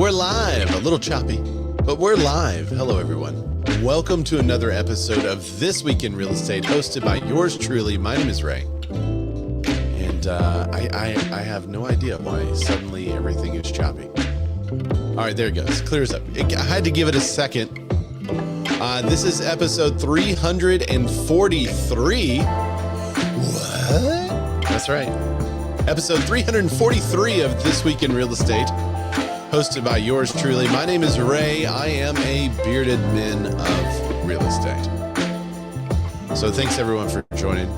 we're live. A little choppy, but we're live. Hello, everyone. Welcome to another episode of This Week in Real Estate, hosted by yours truly. My name is Ray. And I have no idea why suddenly everything is choppy. All right, there it goes. Clears up. I had to give it a second. This is episode 343. What? That's right. Episode 343 of This Week in Real Estate, hosted by yours truly. My name is Ray. I am a bearded man of real estate. So thanks everyone for joining.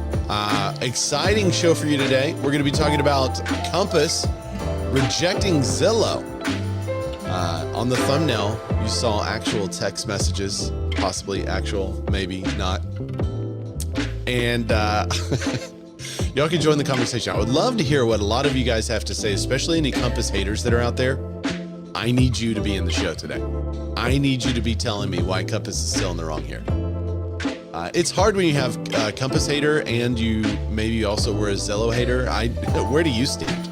Exciting show for you today. We're going to be talking about Compass rejecting Zillow. On the thumbnail, you saw actual text messages, possibly actual, maybe not. And y'all can join the conversation. I would love to hear what a lot of you guys have to say, especially any Compass haters that are out there. I need you to be in the show today. I need you to be telling me why Compass is still in the wrong here. It's hard when you have a Compass hater and you also were a Zillow hater. Where do you stand?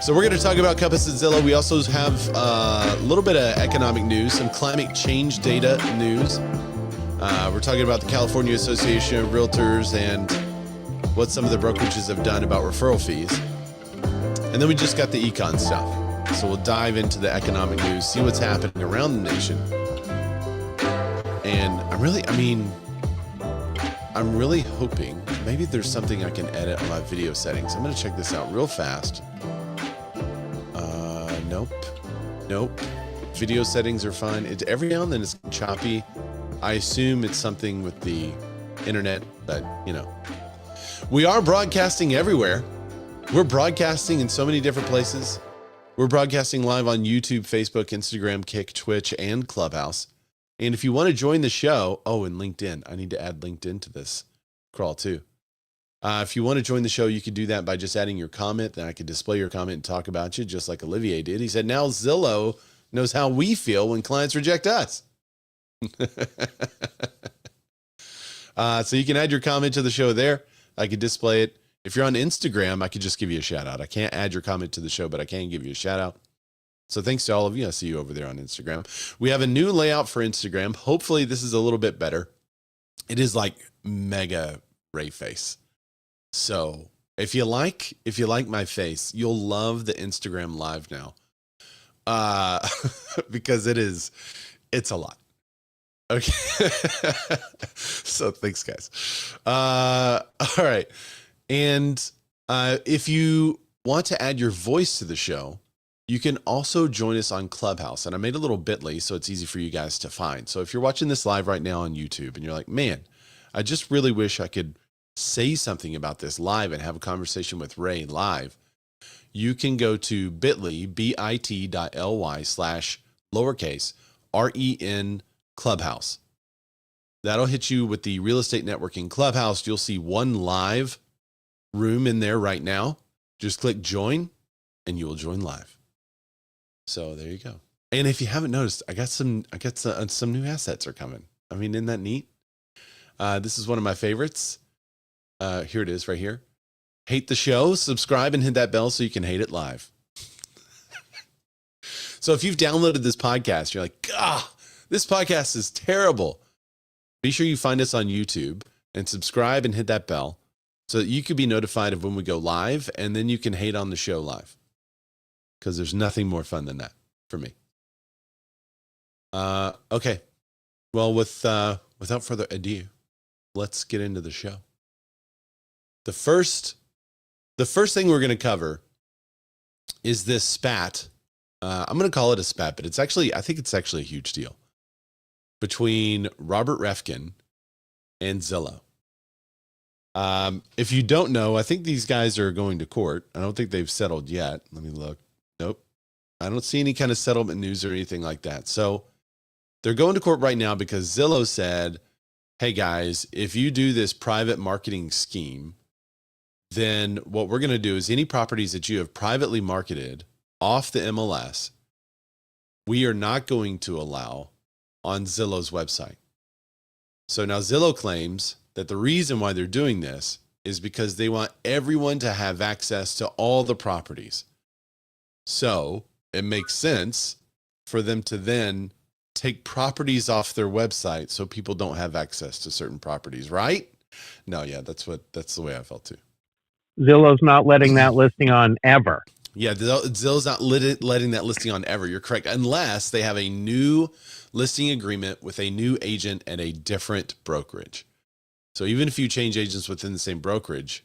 So we're going to talk about Compass and Zillow. We also have a little bit of economic news, some climate change data news. We're talking about the California Association of Realtors and what some of the brokerages have done about referral fees. And then we just got the econ stuff. So we'll dive into the economic news, see what's happening around the nation. And I'm really hoping maybe there's something I can edit on my video settings. I'm going to check this out real fast. Nope. Video settings are fine. Every now and then it's choppy. I assume it's something with the internet, but we are broadcasting everywhere. We're broadcasting in so many different places. We're broadcasting live on YouTube, Facebook, Instagram, Kick, Twitch, and Clubhouse. And if you want to join the show, and LinkedIn. I need to add LinkedIn to this crawl too. If you want to join the show, you could do that by just adding your comment. Then I could display your comment and talk about you, just like Olivier did. He said, now Zillow knows how we feel when clients reject us. So you can add your comment to the show there. I could display it. If you're on Instagram, I could just give you a shout out. I can't add your comment to the show, but I can give you a shout out. So thanks to all of you. I see you over there on Instagram. We have a new layout for Instagram. Hopefully this is a little bit better. It is like mega Ray face. So if you like my face, you'll love the Instagram live now. Because it's a lot. Okay. So thanks guys. All right. And if you want to add your voice to the show, you can also join us on Clubhouse. And I made a little bit.ly so it's easy for you guys to find. So if you're watching this live right now on YouTube and you're like, man, I just really wish I could say something about this live and have a conversation with Ray live, you can go to bit.ly, bit.ly/REN Clubhouse. That'll hit you with the Real Estate Networking Clubhouse. You'll see one live room in there right now. Just click join and you will join live. So there you go. And if you haven't noticed, I got some new assets are coming. I mean, isn't that neat? This is one of my favorites. Here it is right here. Hate the show, subscribe and hit that bell so you can hate it live. So if you've downloaded this podcast, you're like, this podcast is terrible. Be sure you find us on YouTube and subscribe and hit that bell so that you can be notified of when we go live, and then you can hate on the show live. Because there's nothing more fun than that for me. Okay. Well, without further ado, let's get into the show. The first thing we're going to cover is this spat. I'm going to call it a spat, but I think it's actually a huge deal between Robert Reffkin and Zillow. If you don't know, I think these guys are going to court. I don't think they've settled yet. Let me look. Nope. I don't see any kind of settlement news or anything like that. So they're going to court right now because Zillow said, hey guys, if you do this private marketing scheme, then what we're going to do is any properties that you have privately marketed off the MLS, we are not going to allow on Zillow's website. So now Zillow claims that the reason why they're doing this is because they want everyone to have access to all the properties. So it makes sense for them to then take properties off their website so people don't have access to certain properties, right? No, yeah, that's the way I felt too. Zillow's not letting that listing on ever. Yeah, Zillow's not letting that listing on ever. You're correct. Unless they have a new listing agreement with a new agent at a different brokerage. So even if you change agents within the same brokerage,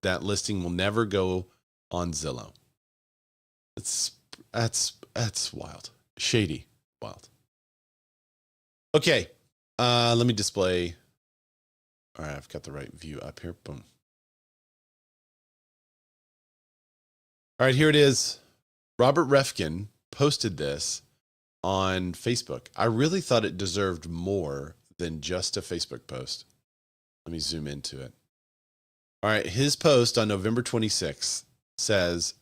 that listing will never go on Zillow. That's wild. Shady. Wild. Okay. Let me display. All right, I've got the right view up here. Boom. All right, here it is. Robert Reffkin posted this on Facebook. I really thought it deserved more than just a Facebook post. Let me zoom into it. All right, his post on November 26th says,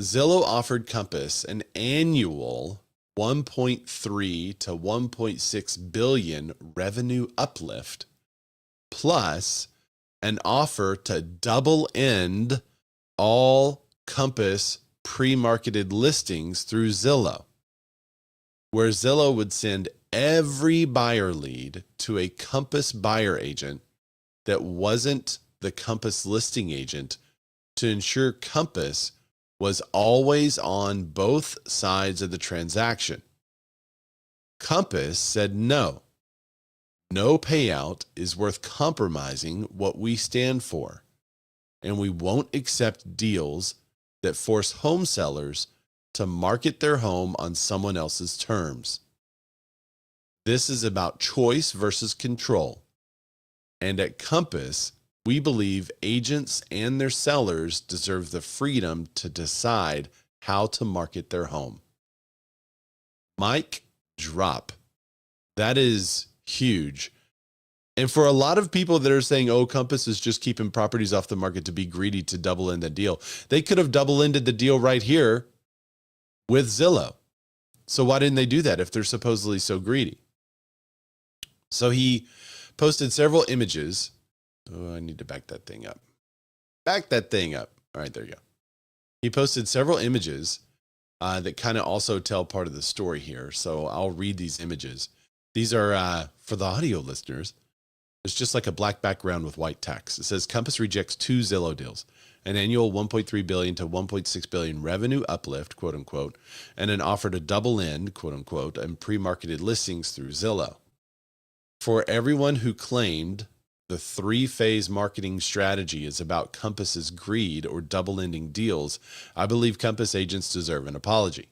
Zillow offered Compass an annual 1.3 to 1.6 billion revenue uplift, plus an offer to double end all Compass pre-marketed listings through Zillow, where Zillow would send every buyer lead to a Compass buyer agent that wasn't the Compass listing agent to ensure Compass was always on both sides of the transaction. Compass said no. No payout is worth compromising what we stand for, and we won't accept deals that force home sellers to market their home on someone else's terms. This is about choice versus control. And at Compass, we believe agents and their sellers deserve the freedom to decide how to market their home. Mic drop. That is huge. And for a lot of people that are saying, oh, Compass is just keeping properties off the market to be greedy to double end the deal, they could have double ended the deal right here with Zillow. So why didn't they do that if they're supposedly so greedy? So he posted several images. Oh, I need to back that thing up. Back that thing up. All right, there you go. He posted several images that kind of also tell part of the story here. So I'll read these images. These are for the audio listeners. It's just like a black background with white text. It says Compass rejects 2 Zillow deals, an annual 1.3 billion to 1.6 billion revenue uplift, quote unquote, and an offer to double end, quote unquote, and pre-marketed listings through Zillow. For everyone who claimed the 3-phase marketing strategy is about Compass's greed or double ending deals, I believe Compass agents deserve an apology.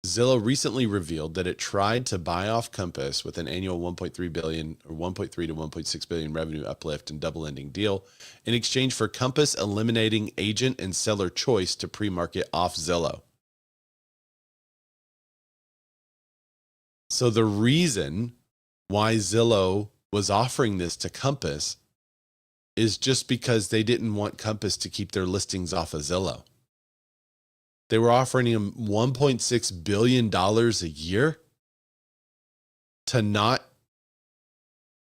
Zillow recently revealed that it tried to buy off Compass with an annual 1.3 billion or 1.3 to 1.6 billion revenue uplift and double ending deal in exchange for Compass eliminating agent and seller choice to pre-market off Zillow. So the reason why Zillow was offering this to Compass is just because they didn't want Compass to keep their listings off of Zillow. They were offering him $1.6 billion a year to not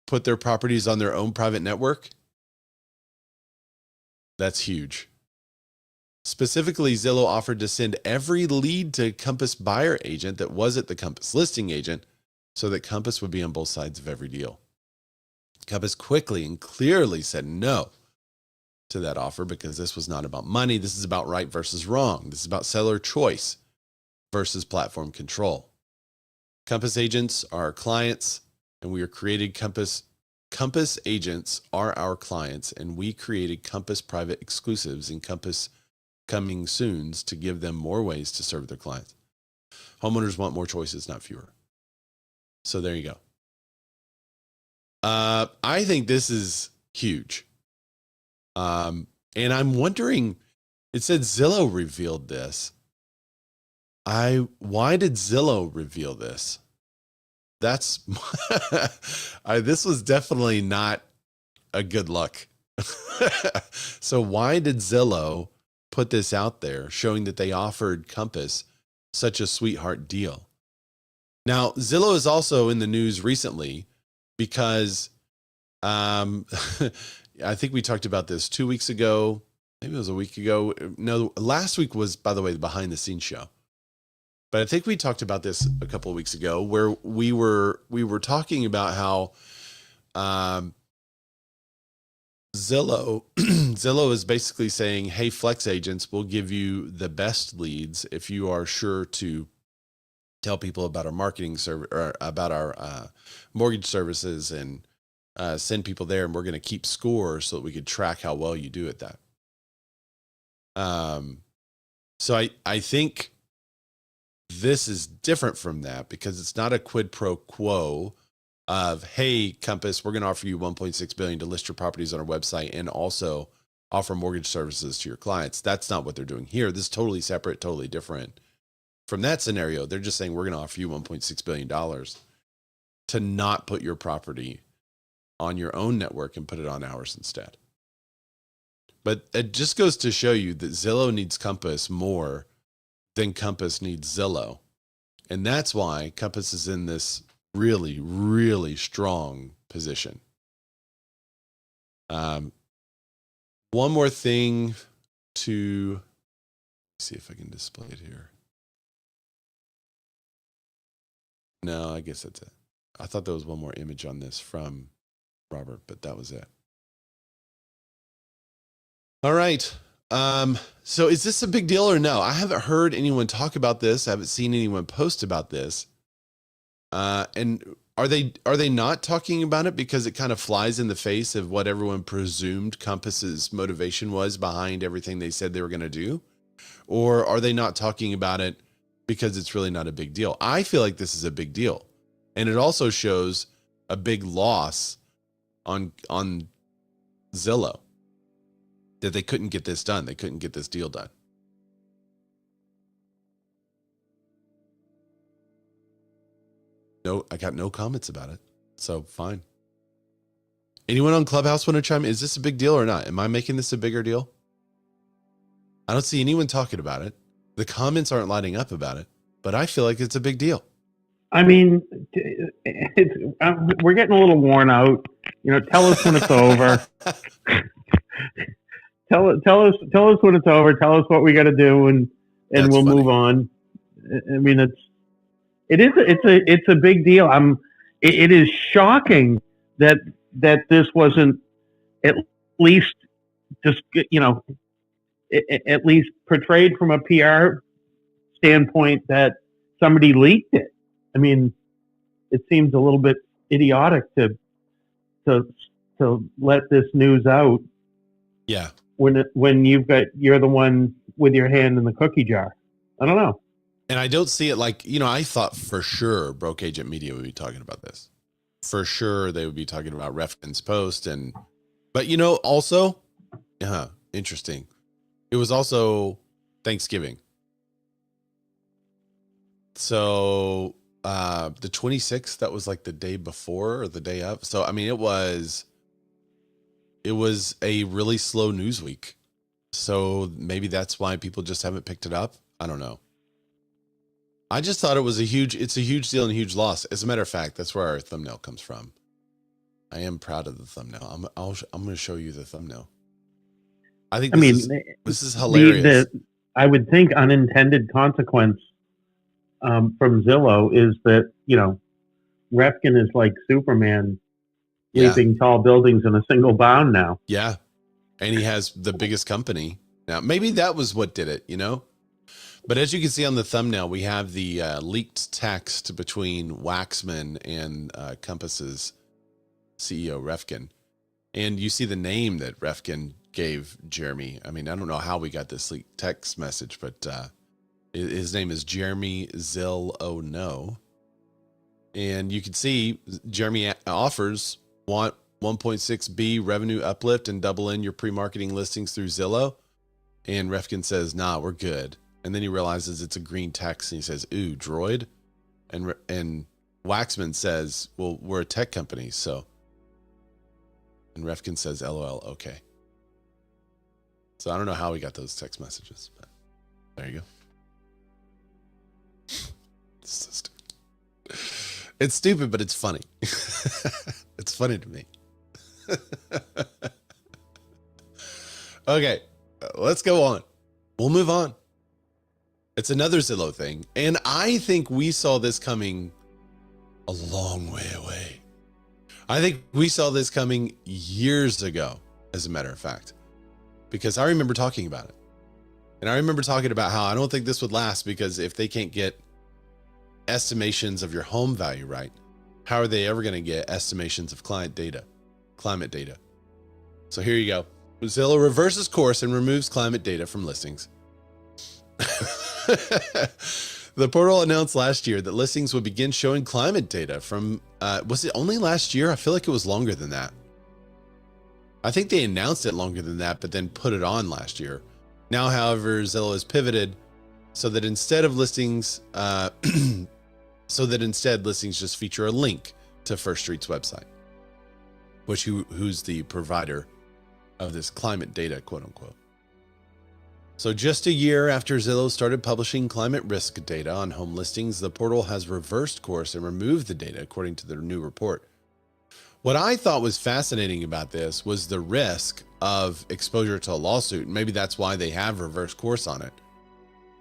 put their properties on their own private network. That's huge. Specifically, Zillow offered to send every lead to Compass buyer agent that wasn't the Compass listing agent so that Compass would be on both sides of every deal. Compass quickly and clearly said no to that offer because this was not about money. This is about right versus wrong. This is about seller choice versus platform control. Compass agents are our clients, and we are created Compass. Compass agents are our clients, and we created Compass private exclusives and Compass coming soons to give them more ways to serve their clients. Homeowners want more choices, not fewer. So there you go. I think this is huge. And I'm wondering, it said Zillow revealed this. Why did Zillow reveal this? This was definitely not a good look. So why did Zillow put this out there showing that they offered Compass such a sweetheart deal? Now, Zillow is also in the news recently because I think we talked about this 2 weeks ago. maybe it was a week ago. No, last week was, by the way, the behind the scenes show. But I think we talked about this a couple of weeks ago, where we were talking about how Zillow Zillow is basically saying, hey, flex agents will give you the best leads if you are sure to tell people about our marketing service or about our mortgage services and send people there, and we're going to keep score so that we could track how well you do at that. So I think this is different from that, because it's not a quid pro quo of, hey, Compass, we're going to offer you $1.6 billion to list your properties on our website and also offer mortgage services to your clients. That's not what they're doing here. This is totally separate, totally different from that scenario. They're just saying, we're going to offer you $1.6 billion to not put your property on your own network and put it on ours instead. But it just goes to show you that Zillow needs Compass more than Compass needs Zillow. And that's why Compass is in this really, really strong position. One more thing to see if I can display it here. No, I guess that's it. I thought there was one more image on this from Robert, but that was it. All right. So is this a big deal or no? I haven't heard anyone talk about this. I haven't seen anyone post about this. And are they not talking about it because it kind of flies in the face of what everyone presumed Compass's motivation was behind everything they said they were going to do? Or are they not talking about it because it's really not a big deal? I feel like this is a big deal. And it also shows a big loss on Zillow, that they couldn't get this done. They couldn't get this deal done. No, I got no comments about it. So fine. Anyone on Clubhouse want to chime in? Is this a big deal or not? Am I making this a bigger deal? I don't see anyone talking about it. The comments aren't lighting up about it, but I feel like it's a big deal. I mean, we're getting a little worn out. Tell us when it's over. Tell us when it's over. Tell us what we got to do, and That's we'll funny. move on. I mean, it's a big deal. It is shocking that this wasn't at least just at least portrayed from a PR standpoint, that somebody leaked it. I mean, it seems a little bit idiotic to let this news out. Yeah. When you're the one with your hand in the cookie jar. I don't know. And I don't see it like, I thought for sure Broke Agent Media would be talking about this. For sure they would be talking about Refkin's post. But also, interesting. It was also Thanksgiving. So the 26th, that was like the day before or the day of. So, I mean, it was a really slow news week. So maybe that's why people just haven't picked it up. I don't know. I just thought it's a huge deal and a huge loss. As a matter of fact, that's where our thumbnail comes from. I am proud of the thumbnail. I'm going to show you the thumbnail. I think this is hilarious. I would think unintended consequence from Zillow is that, Refkin is like Superman, leaping tall buildings in a single bound now. Yeah. And he has the biggest company. Now, maybe that was what did it, But as you can see on the thumbnail, we have the leaked text between Waxman and Compass's CEO, Refkin. And you see the name that Refkin gave Jeremy. I mean, I don't know how we got this leaked text message, but his name is Jeremy Zillow. And you can see Jeremy offers want 1.6B revenue uplift and double in your pre-marketing listings through Zillow. And Refkin says, nah, we're good. And then he realizes it's a green text and he says, ooh, droid. And Waxman says, well, we're a tech company, so. And Refkin says, LOL, okay. So I don't know how we got those text messages, but there you go. It's so stupid. It's stupid, but it's funny. It's funny to me. Okay. let's go on. We'll move on. It's another Zillow thing. And I think we saw this coming a long way away. I think we saw this coming years ago, as a matter of fact, because I remember talking about it. And I remember talking about how I don't think this would last, because if they can't get estimations of your home value right, how are they ever going to get estimations of climate data? So here you go. Zillow reverses course and removes climate data from listings. The portal announced last year that listings would begin showing climate data from, was it only last year? I feel like it was longer than that. I think they announced it longer than that, but then put it on last year. Now, however, Zillow has pivoted so that instead listings just feature a link to First Street's website, who's the provider of this climate data, quote unquote. So just a year after Zillow started publishing climate risk data on home listings, the portal has reversed course and removed the data, according to their new report. What I thought was fascinating about this was the risk of exposure to a lawsuit. Maybe that's why they have reversed course on it.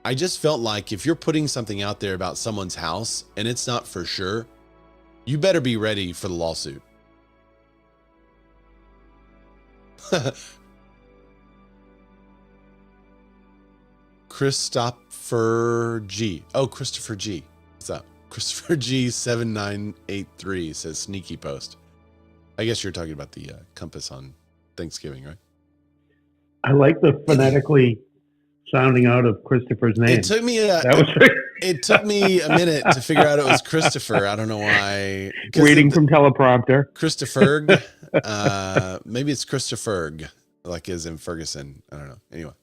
I just felt like if you're putting something out there about someone's house and it's not for sure, you better be ready for the lawsuit. Christopher G. Oh, Christopher G. What's up? Christopher G 7983 says sneaky post. I guess you're talking about the compass on Thanksgiving, right? I like the phonetically sounding out of Christopher's name. It took me a minute to figure out it was Christopher. I don't know why. Reading from teleprompter. Christopher. Maybe it's Christopher, like as in Ferguson. I don't know. Anyway.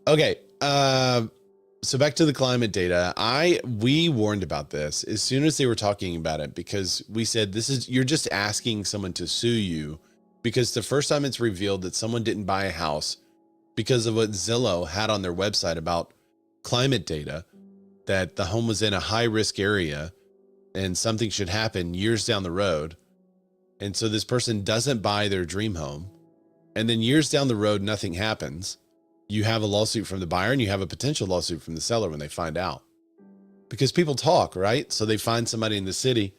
Okay. So back to the climate data. We warned about this as soon as they were talking about it, because we said, you're just asking someone to sue you, because the first time it's revealed that someone didn't buy a house because of what Zillow had on their website about climate data, that the home was in a high risk area and something should happen years down the road. And so this person doesn't buy their dream home. And then years down the road, nothing happens. You have a lawsuit from the buyer and you have a potential lawsuit from the seller when they find out, because people talk, right? So they find somebody in the city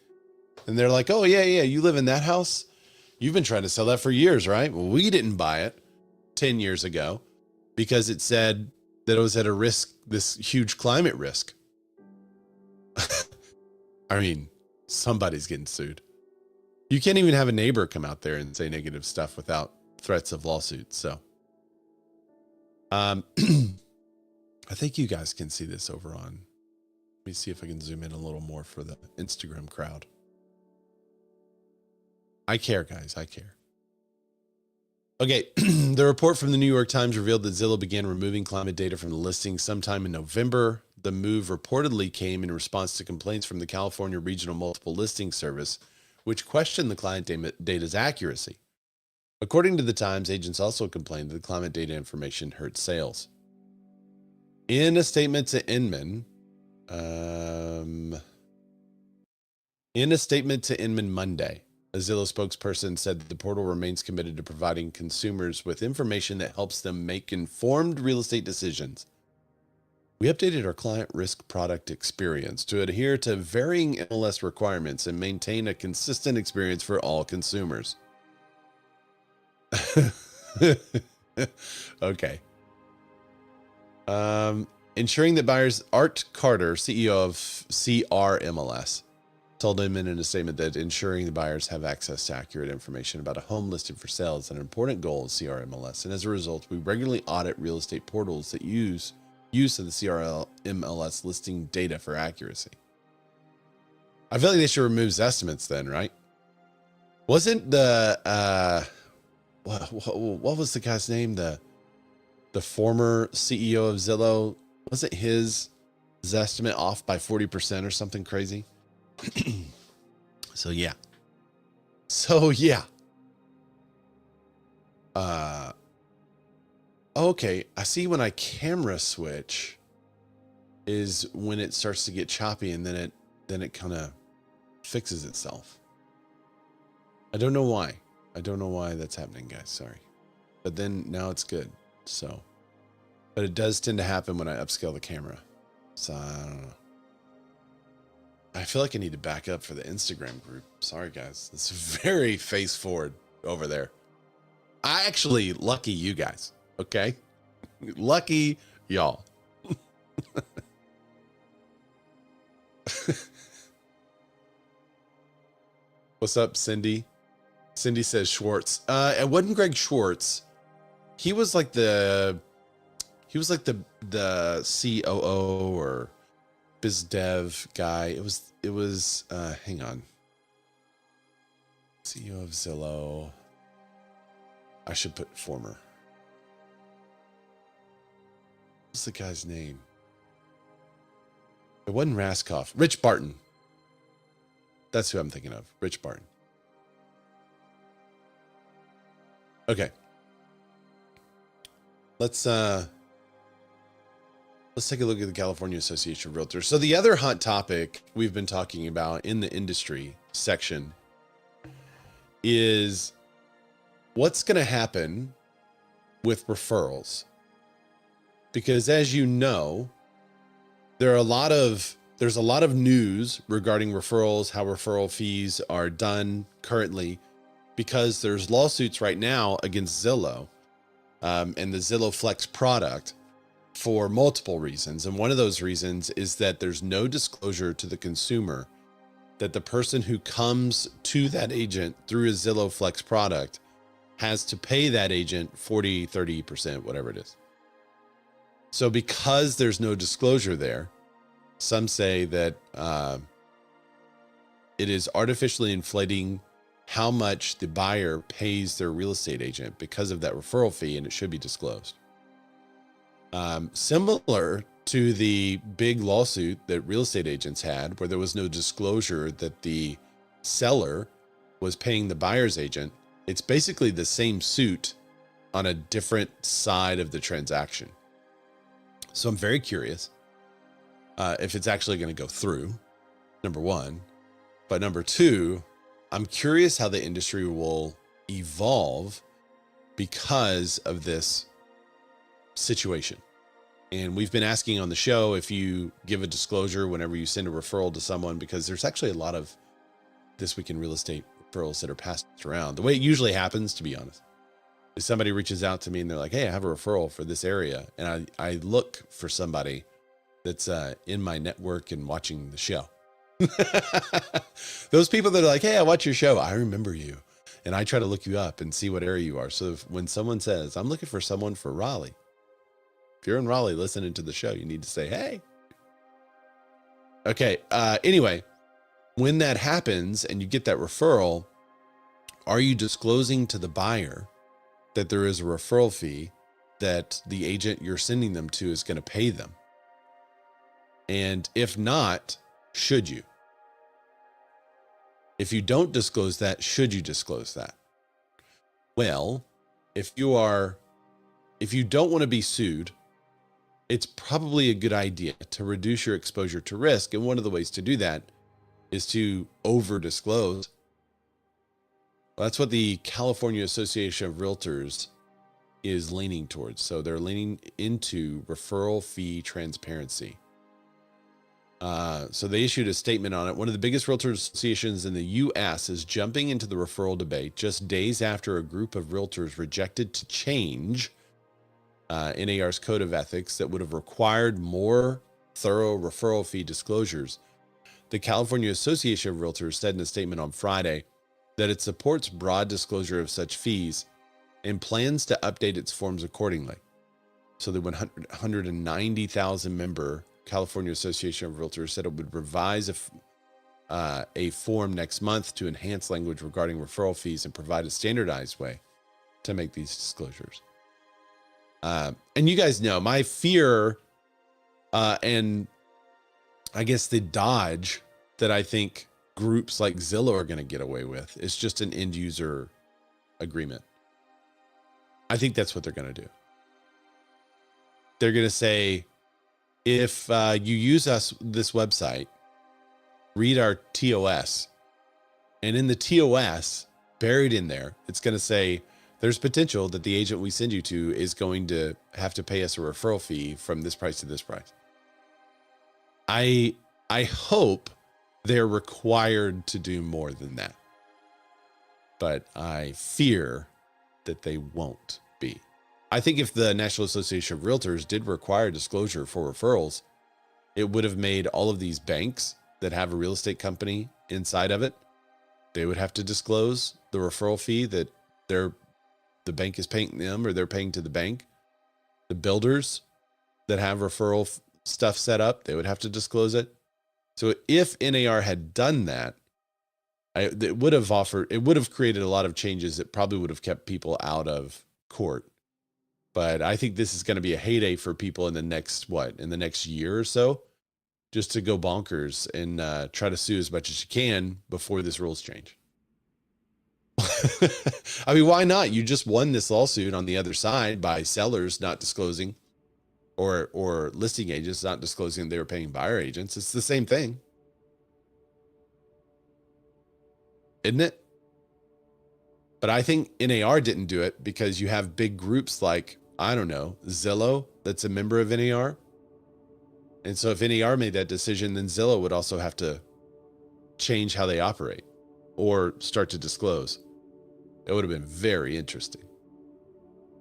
and they're like, oh yeah, you live in that house. You've been trying to sell that for years, right? Well, we didn't buy it 10 years ago because it said that it was at a risk, this huge climate risk. I mean, somebody's getting sued. You can't even have a neighbor come out there and say negative stuff without threats of lawsuits. So, I think you guys can see this over on, let me see if I can zoom in a little more for the Instagram crowd. I care, guys. I care. Okay. The report from the New York Times revealed that Zillow began removing climate data from the listing sometime in November. The move reportedly came in response to complaints from the California Regional Multiple Listing Service, which questioned the climate data's accuracy. According to the Times, agents also complained that the climate data information hurt sales. In a statement to Inman, Monday, a Zillow spokesperson said that the portal remains committed to providing consumers with information that helps them make informed real estate decisions. We updated our client risk product experience to adhere to varying MLS requirements and maintain a consistent experience for all consumers. Okay. Ensuring that buyers, Art Carter, CEO of CRMLS, told him in a statement that ensuring the buyers have access to accurate information about a home listed for sale is an important goal of CRMLS. And as a result, we regularly audit real estate portals that use of the CRMLS listing data for accuracy. I feel like they should remove estimates then, right? Wasn't the, what was the guy's name? The former CEO of Zillow, wasn't his estimate off by 40% or something crazy? So yeah. Okay, I see when I camera switch is when it starts to get choppy, and then it kind of fixes itself. I don't know why. I don't know why that's happening, guys. Sorry. but then now it's good. So, but it does tend to happen when I upscale the camera. So I don't know. I feel like I need to back up for the Instagram group. Sorry guys, it's very face forward over there. Lucky you guys. Okay. Lucky y'all. What's up, Cindy? Cindy says Schwartz. It wasn't Greg Schwartz. He was like the COO or biz dev guy. It was hang on. CEO of Zillow. I should put former. What's the guy's name? It wasn't Raskoff. Rich Barton. That's who I'm thinking of. Rich Barton. Okay. Let's take a look at the California Association of Realtors. So the other hot topic we've been talking about in the industry section is what's going to happen with referrals. Because as you know, there's a lot of news regarding referrals, how referral fees are done currently, because there's lawsuits right now against Zillow and the Zillow Flex product for multiple reasons. And one of those reasons is that there's no disclosure to the consumer that the person who comes to that agent through a Zillow Flex product has to pay that agent 40, 30%, whatever it is. So because there's no disclosure there, some say that it is artificially inflating how much the buyer pays their real estate agent because of that referral fee, and it should be disclosed. Similar to the big lawsuit that real estate agents had, where there was no disclosure that the seller was paying the buyer's agent. It's basically the same suit on a different side of the transaction. So I'm very curious if it's actually going to go through, number one. But number two, I'm curious how the industry will evolve because of this situation. And we've been asking on the show if you give a disclosure whenever you send a referral to someone, because there's actually a lot of This Week in Real Estate referrals that are passed around. The way it usually happens, to be honest, is somebody reaches out to me and they're like, hey, I have a referral for this area. And I look for somebody that's in my network and watching the show. Those people that are like, hey, I watch your show, I remember you. And I try to look you up and see what area you are. So when someone says, I'm looking for someone for Raleigh, if you're in Raleigh listening to the show, you need to say, hey. Okay. Anyway, when that happens and you get that referral, are you disclosing to the buyer that there is a referral fee that the agent you're sending them to is going to pay them? And if not, should you? If you don't disclose that, should you disclose that? Well, if you don't want to be sued, it's probably a good idea to reduce your exposure to risk. And one of the ways to do that is to over disclose. Well, that's what the California Association of Realtors is leaning towards. So they're leaning into referral fee transparency. So they issued a statement on it. One of the biggest realtor associations in the U.S. is jumping into the referral debate just days after a group of realtors rejected to change NAR's code of ethics that would have required more thorough referral fee disclosures. The California Association of Realtors said in a statement on Friday that it supports broad disclosure of such fees and plans to update its forms accordingly. So the 190,000 member California Association of Realtors said it would revise a form next month to enhance language regarding referral fees and provide a standardized way to make these disclosures. And you guys know my fear, and I guess the dodge that I think groups like Zillow are going to get away with is just an end user agreement. I think that's what they're going to do. They're going to say, if you use this website, read our TOS, and in the TOS, buried in there, it's going to say, there's potential that the agent we send you to is going to have to pay us a referral fee from this price to this price. I hope they're required to do more than that, but I fear that they won't be. I think if the National Association of Realtors did require disclosure for referrals, it would have made all of these banks that have a real estate company inside of it, they would have to disclose the referral fee that the bank is paying them, or they're paying to the bank. The builders that have referral stuff set up, they would have to disclose it. So if NAR had done that, it would have created a lot of changes that probably would have kept people out of court. But I think this is going to be a heyday for people in the next year or so, just to go bonkers and try to sue as much as you can before this rules change. I mean, why not? You just won this lawsuit on the other side by sellers not disclosing, or listing agents not disclosing they were paying buyer agents. It's the same thing, isn't it? But I think NAR didn't do it because you have big groups like, I don't know, Zillow, that's a member of NAR. And so if NAR made that decision, then Zillow would also have to change how they operate or start to disclose. It would have been very interesting.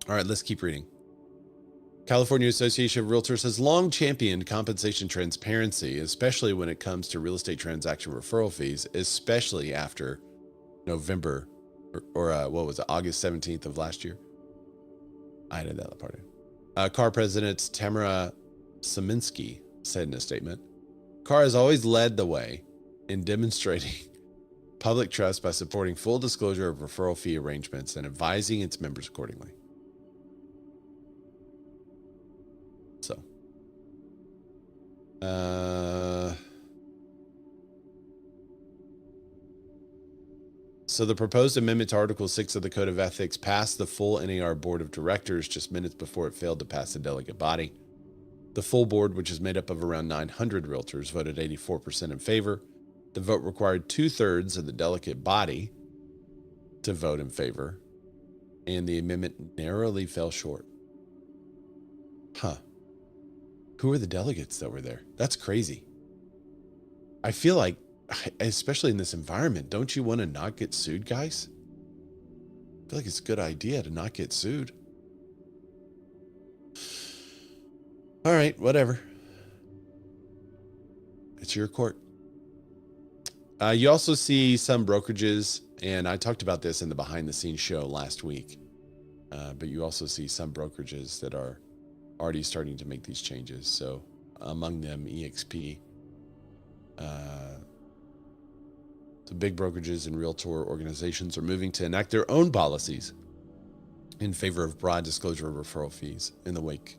All right, let's keep reading. California Association of Realtors has long championed compensation transparency, especially when it comes to real estate transaction referral fees, especially after November or what was it, August 17th of last year. I did that part. CAR President Tamara Saminsky said in a statement, CAR has always led the way in demonstrating public trust by supporting full disclosure of referral fee arrangements and advising its members accordingly. So the proposed amendment to Article 6 of the Code of Ethics passed the full NAR Board of Directors just minutes before it failed to pass the delegate body. The full board, which is made up of around 900 realtors, voted 84% in favor. The vote required 2/3 of the delegate body to vote in favor, and the amendment narrowly fell short. Huh. Who are the delegates that were there? That's crazy. I feel like, especially in this environment, don't you want to not get sued, guys? I feel like it's a good idea to not get sued. All right, whatever. It's your court. You also see some brokerages, and I talked about this in the behind the scenes show last week, but you also see some brokerages that are already starting to make these changes. So among them, EXP. The big brokerages and realtor organizations are moving to enact their own policies in favor of broad disclosure of referral fees in the wake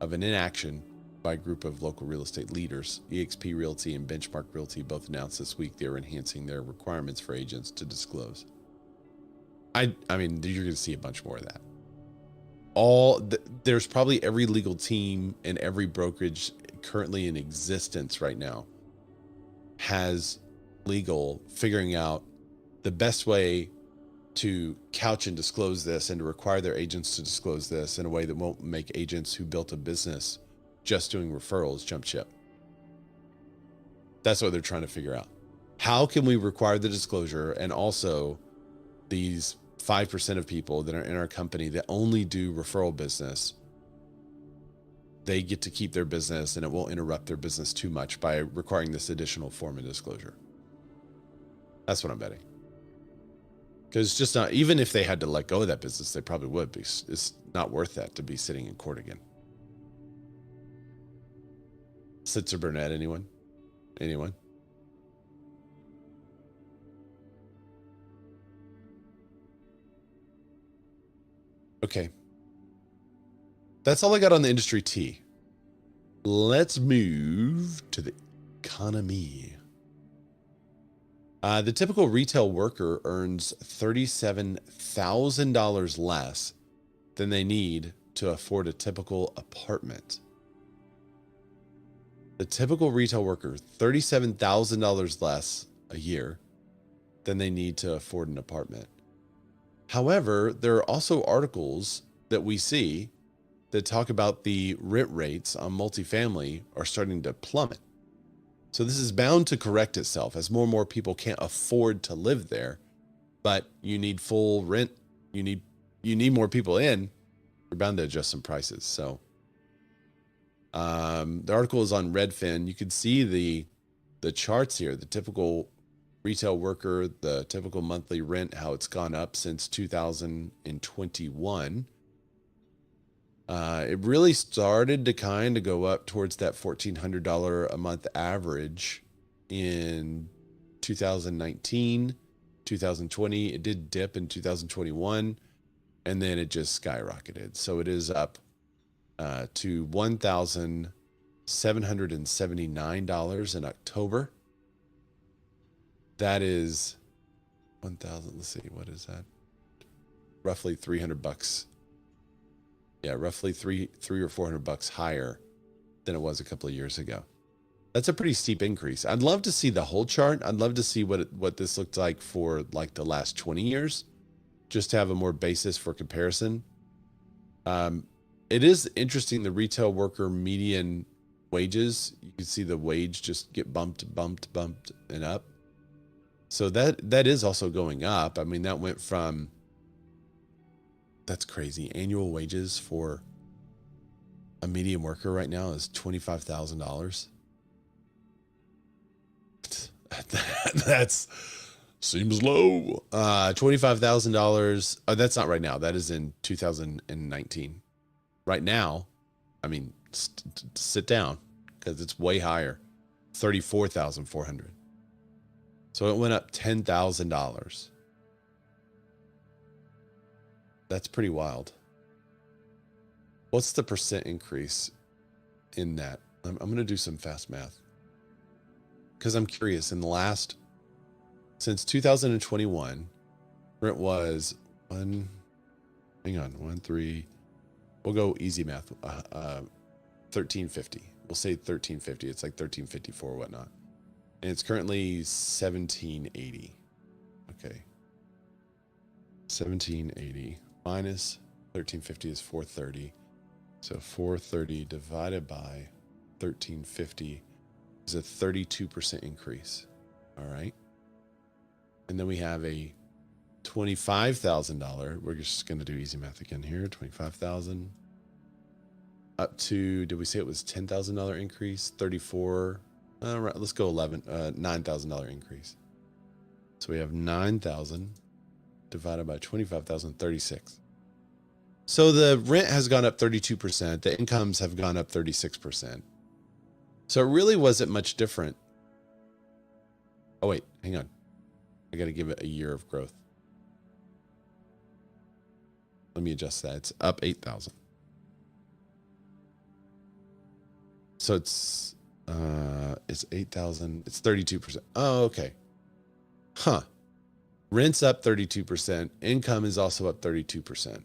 of an inaction by a group of local real estate leaders. EXP Realty and Benchmark Realty both announced this week they are enhancing their requirements for agents to disclose. I mean, you're going to see a bunch more of that. There's probably every legal team and every brokerage currently in existence right now has legal figuring out the best way to couch and disclose this and to require their agents to disclose this in a way that won't make agents who built a business just doing referrals jump ship. That's what they're trying to figure out. How can we require the disclosure, and also these 5% of people that are in our company that only do referral business, they get to keep their business and it won't interrupt their business too much by requiring this additional form of disclosure. That's what I'm betting. Because it's just not, even if they had to let go of that business, they probably would be. It's not worth that to be sitting in court again. Sitzer Burnett, anyone? Anyone? Okay. That's all I got on the industry tea. Let's move to the economy. The typical retail worker earns $37,000 less than they need to afford a typical apartment. The typical retail worker, $37,000 less a year than they need to afford an apartment. However, there are also articles that we see that talk about the rent rates on multifamily are starting to plummet. So this is bound to correct itself as more and more people can't afford to live there, but you need full rent. You need more people in. You're bound to adjust some prices. So the article is on Redfin. You can see the charts here, the typical retail worker, the typical monthly rent, how it's gone up since 2021. It really started to kind of go up towards that $1,400 a month average in 2019, 2020. It did dip in 2021, and then it just skyrocketed. So it is up to $1,779 in October. That is 1,000. Let's see, what is that? Roughly $300. Yeah, roughly three or $400 higher than it was a couple of years ago. That's a pretty steep increase. I'd love to see the whole chart. I'd love to see what this looked like for like the last 20 years, just to have a more basis for comparison. It is interesting, the retail worker median wages. You can see the wage just get bumped and up. So that is also going up. I mean, that went from, that's crazy. Annual wages for a median worker right now is $25,000. That's seems low. $25,000. Oh, that's not right now. That is in 2019. Right now, I mean, sit down because it's way higher. $34,400. So it went up $10,000. That's pretty wild. What's the percent increase in that? I'm going to do some fast math because I'm curious. In the last, since 2021, rent was we'll go easy math, 1350. We'll say 1350. It's like 1354 or whatnot. And it's currently 1780. Okay. 1780 minus 1350 is 430. So 430 divided by 1350 is a 32% increase. All right. And then we have a $25,000. We're just going to do easy math again here. 25,000 up to, did we say it was $10,000 increase? 34. Right, let's go $9,000 increase. So we have 9,000 divided by 25,000, 36. So the rent has gone up 32%. The incomes have gone up 36%. So it really wasn't much different. Oh, wait, hang on. I got to give it a year of growth. Let me adjust that. It's up 8,000. So it's 8,000. It's 32%. Oh, okay. Huh. Rent's up 32%. Income is also up 32%.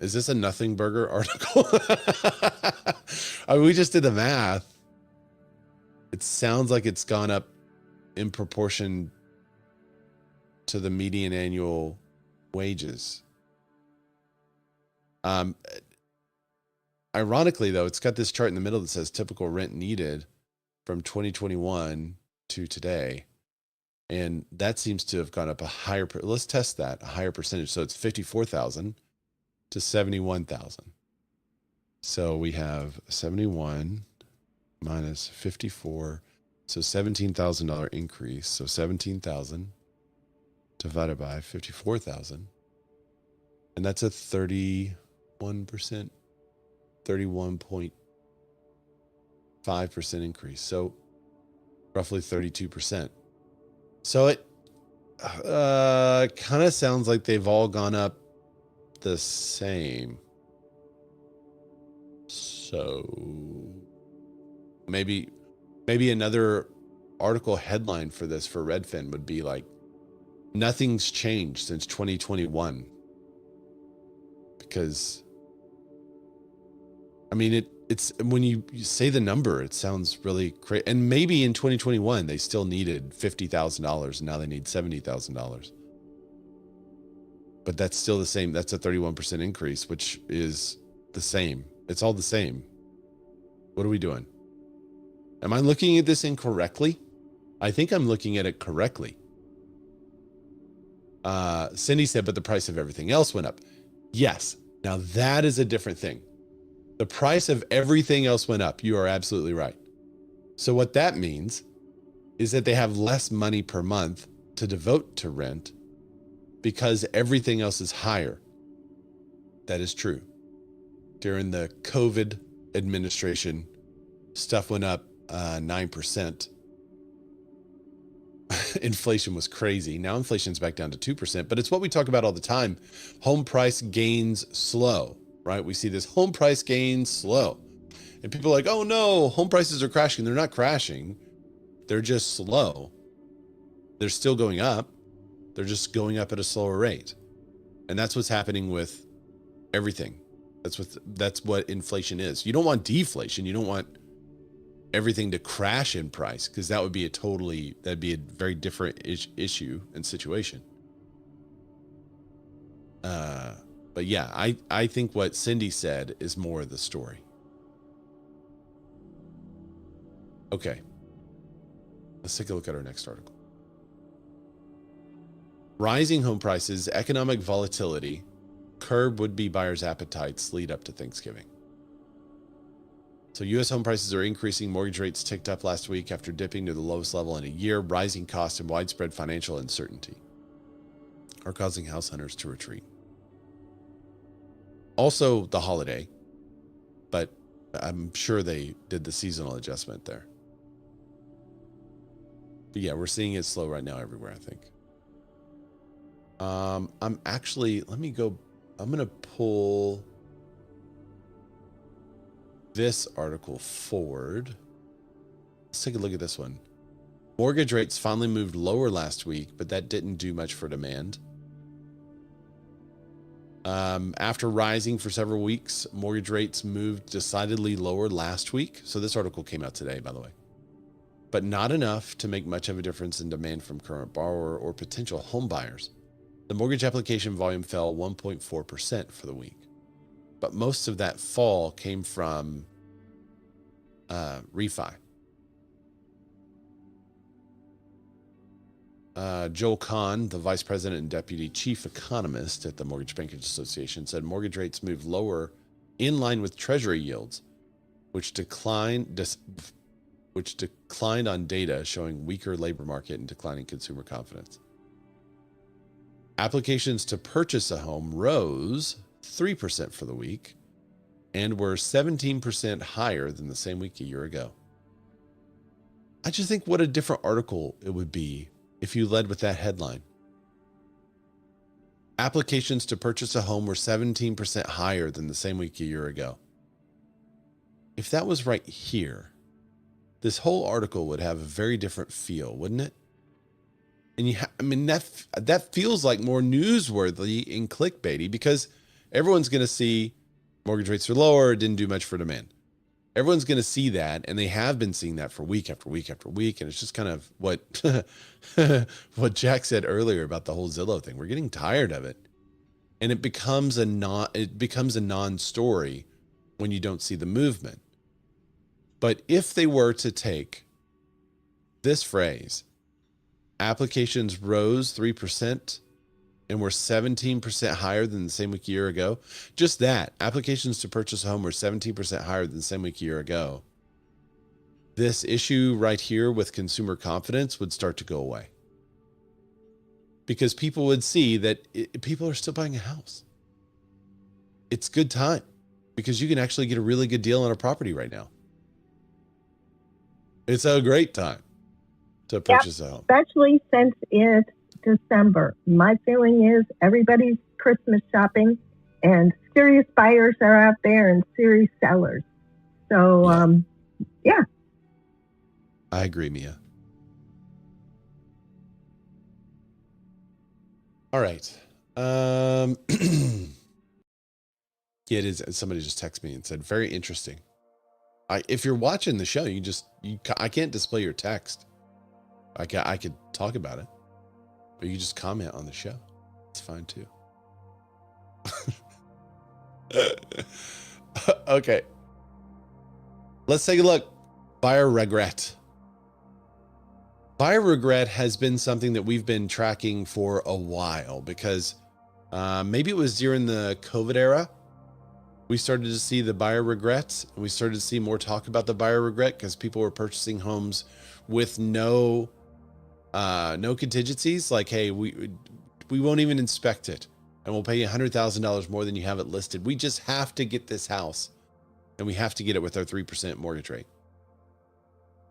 Is this a Nothing Burger article? I mean, we just did the math. It sounds like it's gone up in proportion to the median annual wages. Ironically, though, it's got this chart in the middle that says typical rent needed from 2021 to today. And that seems to have gone up a higher, let's test that, a higher percentage. So it's 54,000 to 71,000. So we have 71 minus 54. So $17,000 increase. So 17,000 divided by 54,000. And that's a 31%, 31.5% increase. So roughly 32%. So it kind of sounds like they've all gone up the same. So maybe another article headline for this for Redfin would be like, nothing's changed since 2021. Because I mean, it's when you say the number, it sounds really crazy. And maybe in 2021, they still needed $50,000 and now they need $70,000. But that's still the same. That's a 31% increase, which is the same. It's all the same. What are we doing? Am I looking at this incorrectly? I think I'm looking at it correctly. Cindy said, but the price of everything else went up. Yes. Now that is a different thing. The price of everything else went up. You are absolutely right. So what that means is that they have less money per month to devote to rent because everything else is higher. That is true. During the COVID administration, stuff went up 9%. Inflation was crazy. Now inflation's back down to 2%, but it's what we talk about all the time. Home price gains slow, right? We see this home price gains slow. And people are like, oh no, home prices are crashing. They're not crashing. They're just slow. They're still going up. They're just going up at a slower rate. And that's what's happening with everything. That's what inflation is. You don't want deflation. You don't want everything to crash in price, because that'd be a very different issue and situation. But yeah, I think what Cindy said is more of the story. Okay. Let's take a look at our next article. Rising home prices, economic volatility, curb would-be buyers' appetites lead up to Thanksgiving. So U.S. home prices are increasing. Mortgage rates ticked up last week after dipping to the lowest level in a year. Rising costs and widespread financial uncertainty are causing house hunters to retreat. Also the holiday, but I'm sure they did the seasonal adjustment there. But yeah, we're seeing it slow right now everywhere, I think. I'm going to pull this article forward. Let's take a look at this one. Mortgage rates finally moved lower last week, but that didn't do much for demand. After rising for several weeks, mortgage rates moved decidedly lower last week. So this article came out today, by the way, but not enough to make much of a difference in demand from current borrower or potential home buyers. The mortgage application volume fell 1.4% for the week, but most of that fall came from refi. Joel Kahn, the vice president and deputy chief economist at the Mortgage Bankers Association, said mortgage rates moved lower in line with treasury yields, which declined on data showing weaker labor market and declining consumer confidence. Applications to purchase a home rose 3% for the week and were 17% higher than the same week a year ago. I just think what a different article it would be if you led with that headline. Applications to purchase a home were 17% higher than the same week a year ago. If that was right here, this whole article would have a very different feel, wouldn't it? And that feels like more newsworthy and clickbaity, because everyone's going to see mortgage rates are lower, it didn't do much for demand. Everyone's going to see that, and they have been seeing that for week after week after week, and it's just kind of what what Jack said earlier about the whole Zillow thing. We're getting tired of it, and it becomes a non-story when you don't see the movement. But if they were to take this phrase, applications rose 3% and were 17% higher than the same week a year ago. Just that, applications to purchase a home were 17% higher than the same week a year ago. This issue right here with consumer confidence would start to go away, because people would see that people are still buying a house. It's good time because you can actually get a really good deal on a property right now. It's a great time to purchase a home. Especially since it's December. My feeling is everybody's Christmas shopping, and serious buyers are out there and serious sellers. So, yeah. I agree, Mia. All right. Yeah, it is. Somebody just texted me and said, very interesting. if you're watching the show, I can't display your text. I could talk about it, but you just comment on the show. It's fine too. Okay. Let's take a look. Buyer regret. Buyer regret has been something that we've been tracking for a while because maybe it was during the COVID era. We started to see the buyer regrets, and we started to see more talk about the buyer regret because people were purchasing homes with no contingencies. Like, hey, we won't even inspect it, and we'll pay you $100,000 more than you have it listed. We just have to get this house, and we have to get it with our 3% mortgage rate.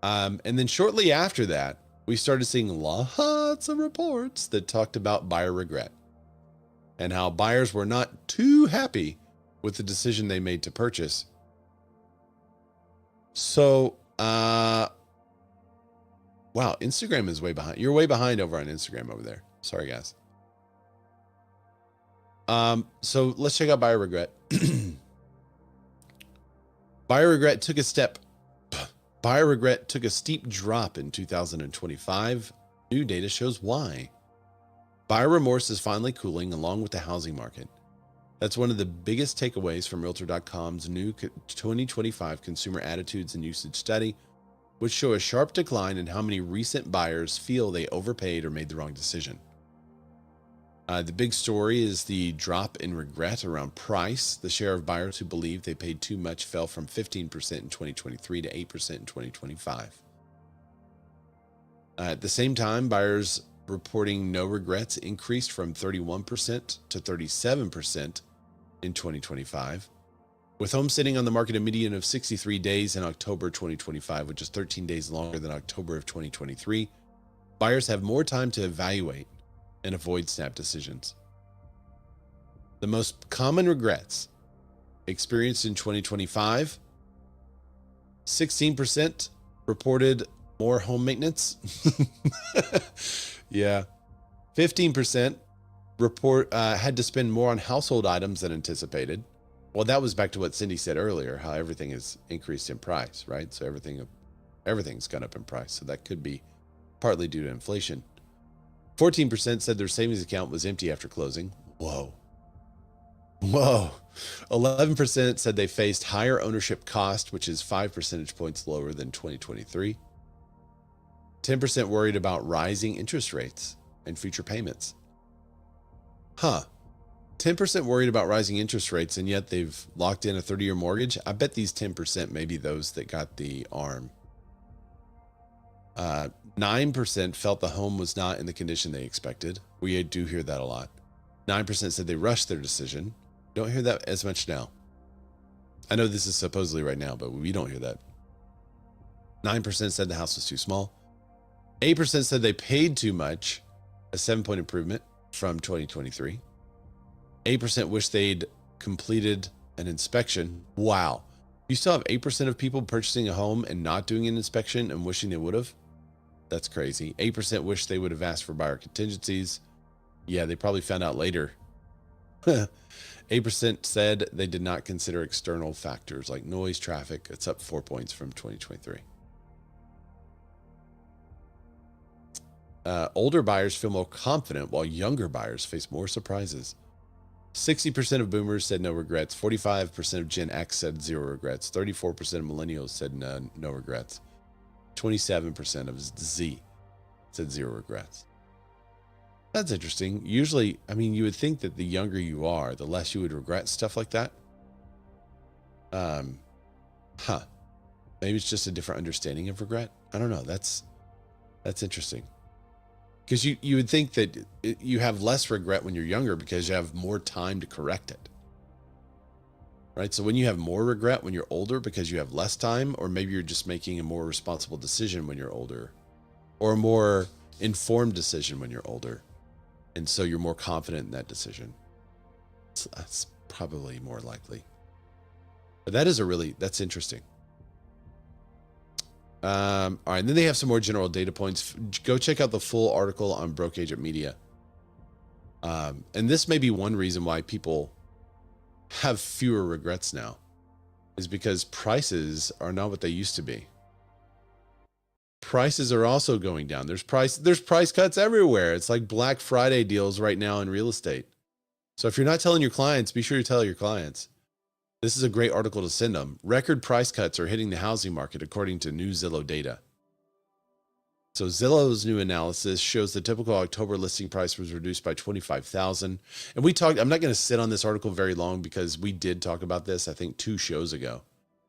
And then shortly after that, we started seeing lots of reports that talked about buyer regret and how buyers were not too happy with the decision they made to purchase. So, wow, Instagram is way behind. You're way behind over on Instagram over there. Sorry, guys. So let's check out buyer regret. Buyer regret took a steep drop in 2025. New data shows why. Buyer remorse is finally cooling along with the housing market. That's one of the biggest takeaways from Realtor.com's new 2025 Consumer Attitudes and Usage Study, which show a sharp decline in how many recent buyers feel they overpaid or made the wrong decision. The big story is the drop in regret around price. The share of buyers who believe they paid too much fell from 15% in 2023 to 8% in 2025. At the same time, buyers reporting no regrets increased from 31% to 37% in 2025. With homes sitting on the market a median of 63 days in October 2025, which is 13 days longer than October of 2023, buyers have more time to evaluate and avoid snap decisions. The most common regrets experienced in 2025, 16% reported more home maintenance. Yeah. 15% had to spend more on household items than anticipated. Well, that was back to what Cindy said earlier, how everything is increased in price, right? So everything's gone up in price. So that could be partly due to inflation. 14% said their savings account was empty after closing. Whoa. 11% said they faced higher ownership cost, which is 5 percentage points lower than 2023. 10% worried about rising interest rates and future payments. 10% worried about rising interest rates, and yet they've locked in a 30-year mortgage. I bet these 10% may be those that got the ARM. 9% felt the home was not in the condition they expected. We do hear that a lot. 9% said they rushed their decision. Don't hear that as much now. I know this is supposedly right now, but we don't hear that. 9% said the house was too small. 8% said they paid too much, a 7-point improvement from 2023. 8% wish they'd completed an inspection. Wow. You still have 8% of people purchasing a home and not doing an inspection and wishing they would have? That's crazy. 8% wish they would have asked for buyer contingencies. Yeah, they probably found out later. 8% said they did not consider external factors like noise, traffic. It's up 4 points from 2023. Older buyers feel more confident while younger buyers face more surprises. 60% of boomers said no regrets. 45% of Gen X said zero regrets. 34% of millennials said no regrets. 27% of Z said zero regrets. That's interesting. Usually, I mean, you would think that the younger you are, the less you would regret stuff like that. Maybe it's just a different understanding of regret. I don't know. That's interesting. Because you would think that you have less regret when you're younger because you have more time to correct it. Right? So when you have more regret when you're older because you have less time, or maybe you're just making a more responsible decision when you're older, or a more informed decision when you're older. And so you're more confident in that decision. That's probably more likely. But that's interesting. All right, and then they have some more general data points. Go check out the full article on Broke Agent Media. And this may be one reason why people have fewer regrets now. is because prices are not what they used to be. Prices are also going down. There's price cuts everywhere. It's like Black Friday deals right now in real estate. So if you're not telling your clients, be sure to tell your clients. This is a great article to send them. Record price cuts are hitting the housing market according to new Zillow data. So Zillow's new analysis shows the typical October listing price was reduced by $25,000. And we talked, I'm not going to sit on this article very long because we did talk about this, I think 2 shows ago,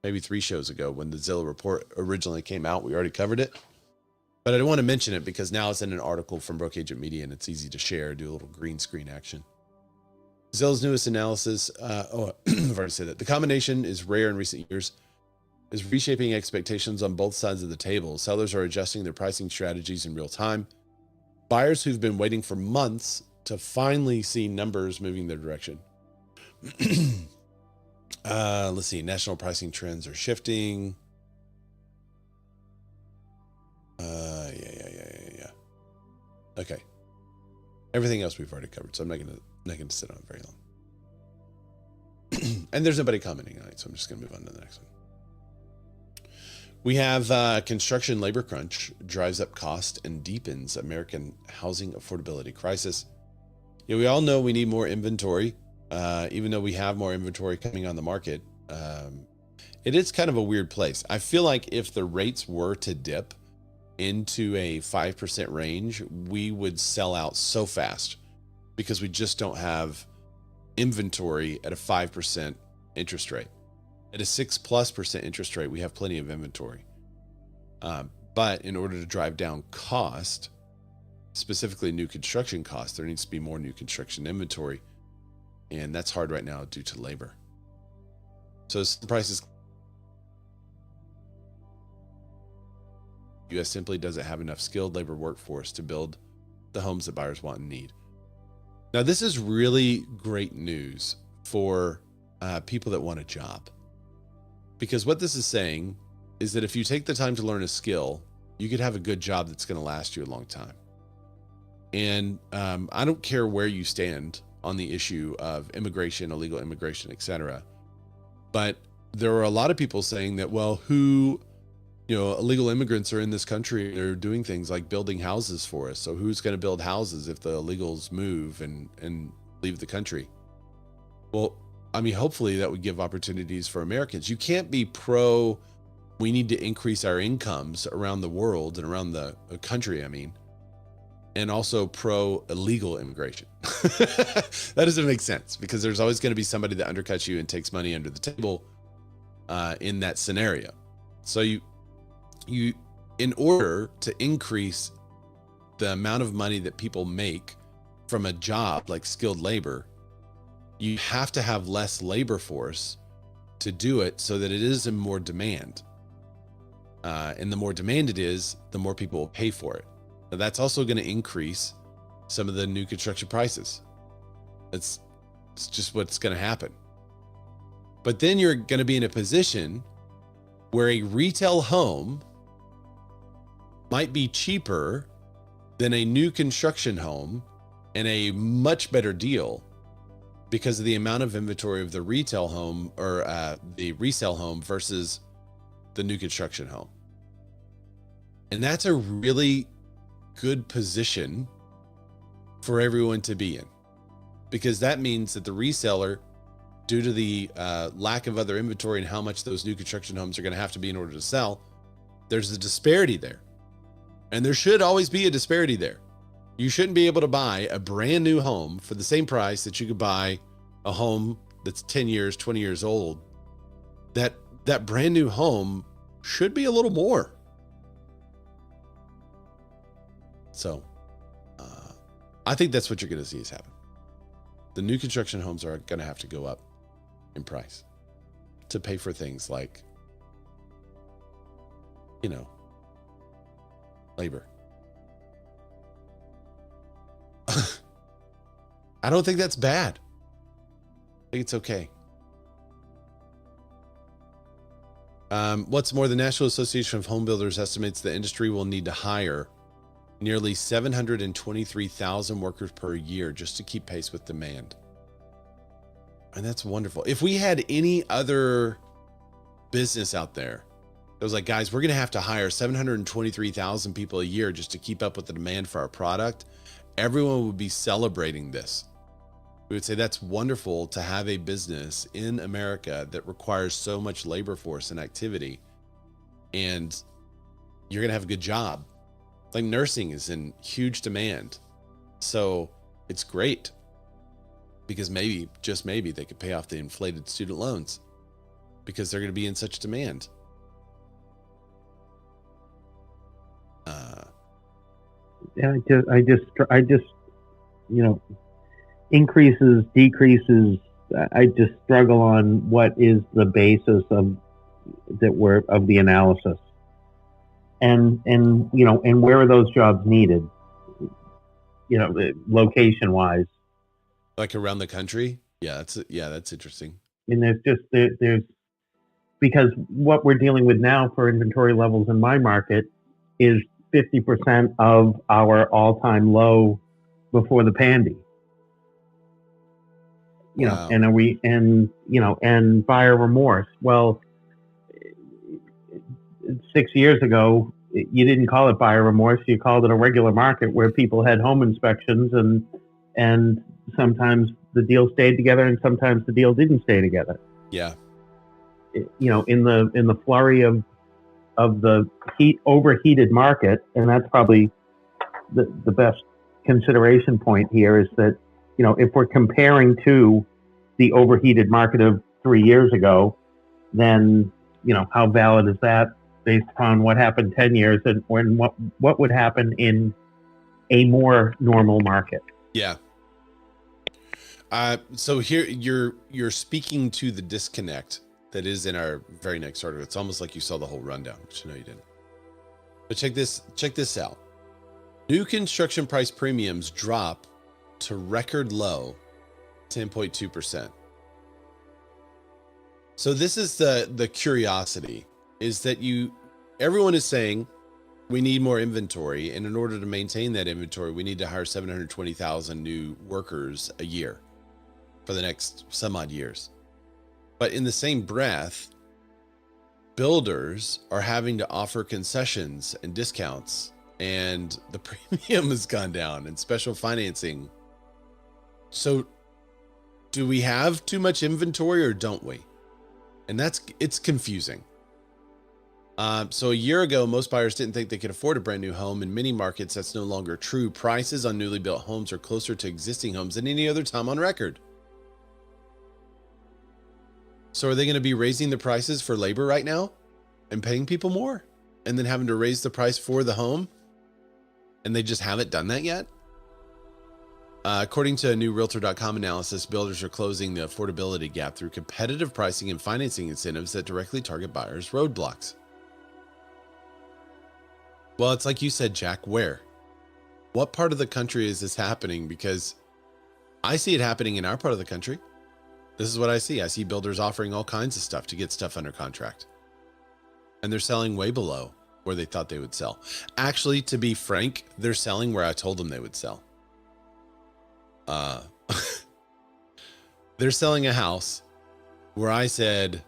maybe 3 shows ago when the Zillow report originally came out. We already covered it. But I don't want to mention it because now it's in an article from Broke Agent Media and it's easy to share, do a little green screen action. Zillow's newest analysis, I've already said that. The combination is rare in recent years, is reshaping expectations on both sides of the table. Sellers are adjusting their pricing strategies in real time. Buyers who've been waiting for months to finally see numbers moving their direction. Let's see, national pricing trends are shifting. Yeah. Okay. Everything else we've already covered, so I'm not gonna sit on it very long. And there's nobody commenting on it, so I'm just gonna move on to the next one. We have construction labor crunch drives up cost and deepens American housing affordability crisis. Yeah, we all know we need more inventory, even though we have more inventory coming on the market. It is kind of a weird place. I feel like if the rates were to dip into a 5% range, we would sell out so fast because we just don't have inventory at a 5% interest rate. At a 6+% interest rate, we have plenty of inventory. But in order to drive down cost, specifically new construction costs, there needs to be more new construction inventory. And that's hard right now due to labor. So the prices, U.S. simply doesn't have enough skilled labor workforce to build the homes that buyers want and need. Now, this is really great news for people that want a job. Because what this is saying is that if you take the time to learn a skill, you could have a good job that's going to last you a long time. And I don't care where you stand on the issue of immigration, illegal immigration, etc. But there are a lot of people saying that, well, illegal immigrants are in this country. They're doing things like building houses for us. So who's going to build houses if the illegals move and leave the country? Well, I mean, hopefully that would give opportunities for Americans. You can't be pro, we need to increase our incomes around the world and around the country, and also pro illegal immigration. That doesn't make sense because there's always going to be somebody that undercuts you and takes money under the table in that scenario. So you, in order to increase the amount of money that people make from a job like skilled labor, you have to have less labor force to do it so that it is in more demand. And the more demand it is, the more people will pay for it. Now, that's also going to increase some of the new construction prices. It's just what's going to happen. But then you're going to be in a position where a retail home might be cheaper than a new construction home and a much better deal because of the amount of inventory of the retail home or the resale home versus the new construction home. And that's a really good position for everyone to be in, because that means that the reseller, due to the lack of other inventory and how much those new construction homes are going to have to be in order to sell, there's a disparity there. And there should always be a disparity there. You shouldn't be able to buy a brand new home for the same price that you could buy a home that's 10 years, 20 years old. That brand new home should be a little more. So I think that's what you're going to see is happen. The new construction homes are going to have to go up in price to pay for things like, labor. I don't think that's bad. I think it's okay. What's more, the National Association of Home Builders estimates the industry will need to hire nearly 723,000 workers per year just to keep pace with demand. And that's wonderful. If we had any other business out there. It was like, guys, we're going to have to hire 723,000 people a year just to keep up with the demand for our product. Everyone would be celebrating this. We would say that's wonderful to have a business in America that requires so much labor force and activity, and you're going to have a good job. Like nursing is in huge demand. So it's great because maybe, just maybe, they could pay off the inflated student loans because they're going to be in such demand. I just, you know, increases, decreases. I just struggle on what is the basis of the analysis, and you know, and where are those jobs needed? You know, location wise, like around the country. Yeah, that's interesting. I mean, there's because what we're dealing with now for inventory levels in my market is 50% of our all-time low before the pandy. You know, and buyer remorse. Well, 6 years ago, you didn't call it buyer remorse. You called it a regular market where people had home inspections, and sometimes the deal stayed together, and sometimes the deal didn't stay together. Yeah. You know, in the flurry of the overheated market, and that's probably the best consideration point here, is that, you know, if we're comparing to the overheated market of 3 years ago, then, you know, how valid is that based upon what happened 10 years and what would happen in a more normal market? Yeah. So here you're speaking to the disconnect that is in our very next article. It's almost like you saw the whole rundown, which I know you didn't. But check this out. New construction price premiums drop to record low 10.2%. So this is the curiosity, is that everyone is saying we need more inventory, and in order to maintain that inventory, we need to hire 720,000 new workers a year for the next some odd years. But in the same breath, builders are having to offer concessions and discounts, and the premium has gone down, and special financing. So do we have too much inventory or don't we? And it's confusing. So a year ago, most buyers didn't think they could afford a brand new home. In many markets, that's no longer true. Prices on newly built homes are closer to existing homes than any other time on record. So are they going to be raising the prices for labor right now and paying people more, and then having to raise the price for the home? And they just haven't done that yet? According to a new Realtor.com analysis, builders are closing the affordability gap through competitive pricing and financing incentives that directly target buyers' roadblocks. Well, it's like you said, Jack, where? What part of the country is this happening? Because I see it happening in our part of the country. This is what I see. I see builders offering all kinds of stuff to get stuff under contract. And they're selling way below where they thought they would sell. Actually, to be frank, they're selling where I told them they would sell. They're selling a house where I said,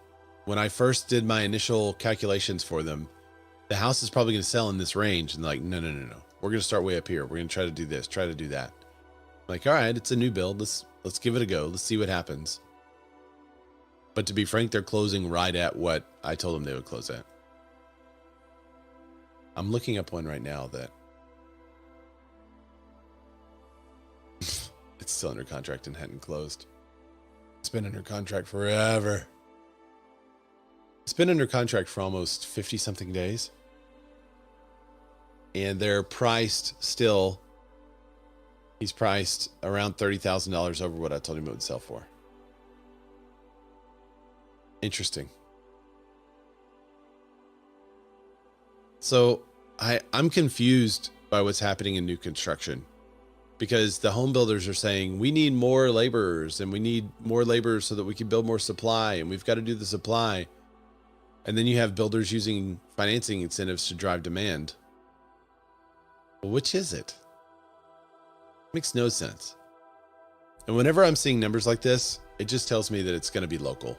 when I first did my initial calculations for them, the house is probably going to sell in this range. And they're like, no. We're going to start way up here. We're going to try to do this, try to do that. I'm like, all right, it's a new build. Let's give it a go. Let's see what happens. But to be frank, they're closing right at what I told them they would close at. I'm looking up one right now that it's still under contract and hadn't closed. It's been under contract forever. It's been under contract for almost 50 something days. And they're priced still. He's priced around $30,000 over what I told him it would sell for. Interesting. So I'm confused by what's happening in new construction, because the home builders are saying we need more laborers, and we need more laborers so that we can build more supply, and we've got to do the supply. And then you have builders using financing incentives to drive demand. Well, which is it? Makes no sense. And whenever I'm seeing numbers like this, it just tells me that it's going to be local.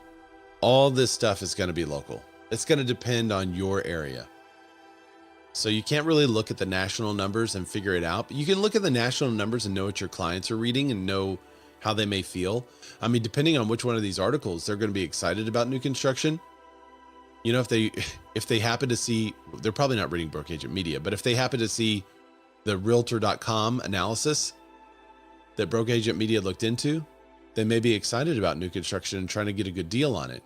All this stuff is going to be local. It's going to depend on your area. So you can't really look at the national numbers and figure it out, but you can look at the national numbers and know what your clients are reading and know how they may feel. I mean, depending on which one of these articles, they're going to be excited about new construction. You know, if they happen to see, they're probably not reading Broke Agent Media, but if they happen to see the realtor.com analysis that Broke Agent Media looked into, they may be excited about new construction and trying to get a good deal on it.